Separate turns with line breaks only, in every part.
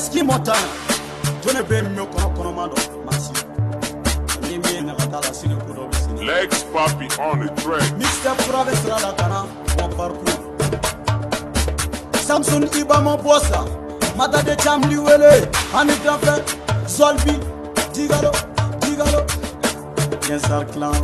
Eski Montana, Johnny Ben Mokonomado, Massi.
Legs Papi on the track.
Mr. Professor Lakana, mon parcours. Samson Iba mon bossa, Mata de Chamli Wele, Annie Graffet, Solvi, Digalo, Yesar Clan.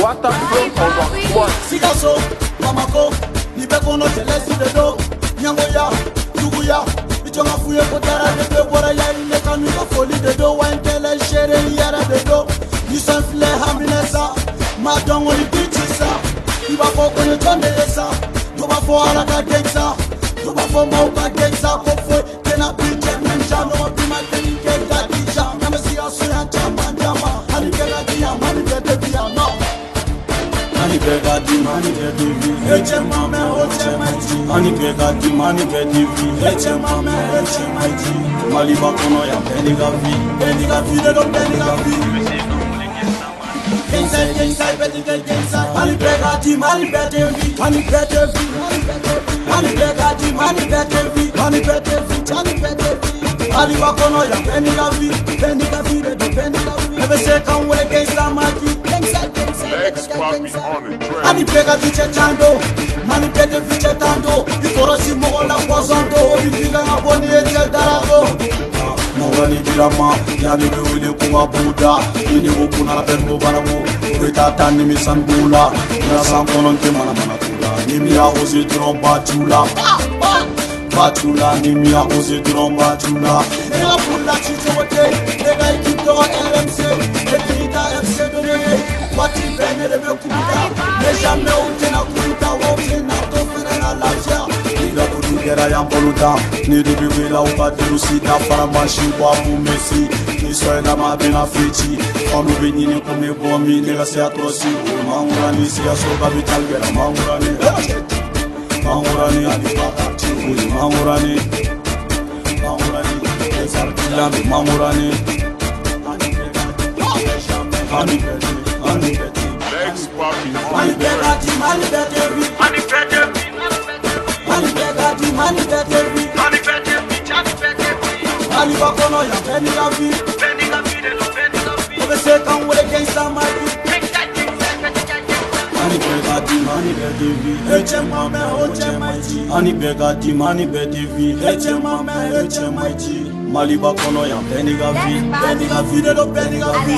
What a flow,
Sikaso, Mamako, Nibekono Telesi de Do, Nyangoya, Tuguya, Ichonga Fuye Kotara de Do, Waraya, Nekanuka Foli de Do, Wantele Shere Yara de Do, Nisanfle Haminesa, Madon Oli Pichisa, Iba Foko Tonesa, Tuba for Alaka Dexa, Tuba for Moka Dexa, Kofo, Tena Piche, Mencha, no Pima Tenike, Gadija, Namasia Suya Chama, Jama, Hanikela Dia, Manipete Dia, no. Anipega di mani gedivi, eche mame oche maiti. Anipega di mani gedivi, eche mame oche maiti. Maliba kono ya beniga vi de do beniga vi. Gensai, betiga gensai. Anipega di mani gedivi, anipega di mani gedivi. Maliba kono ya beniga vi de do beniga vi. Never say come with a gangsta maki.
Legs Papi on the track.
Anipega viche tando, manipede viche tando. Ikorosi mola pozondo, ibiga na boni eche darago. Mawani dirama, yani wili kuma buda. Ini ukuna bengo banamu, wita tani misambula. Nasa kononte mana tula. Nimi ya ozi dromba chula. Batula, nimi ya ozi dromba chula. Nila pula chichote, nega ikito RMC, ekita FC done. Wati bene de mekuta, jamais utena kuta, wotena tofere na lafia. Ila kudugera ya mpoluta, ni debibila ukadirusi na faramashi kwa mumesi. Nisoe na mabena fichi, konu benyini kumebomi, nila se atrosi. Mangurani siya soka vitalgera, mangurani. Mangurani, mangurani. Mangurani, esarkilami, mangurani.
Legs Papi on the track.
Maliba kono ya beniga vi de do beniga vi.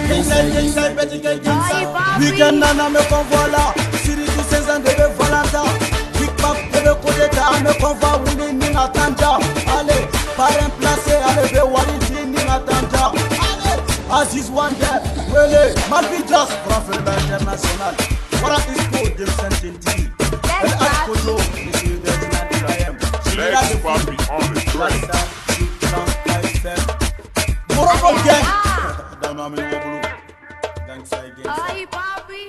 Gensai, betiga gensai. Weekend nana me convola, Siri du 16 ans de Valenta. Big Pap de Kodeta me convola, Wuli Nina Tanja. Allez, parrain placé, allez, be Walidi Nina Tanja. Allez, Aziz Wande, Wele, Malvidas, Prophet International. What up is called them sentence. El Askojo, this is the Nigeria.
Legs Papi on the track.
Morocco gang. Down on me, Gangsta gang.
Ay, papi.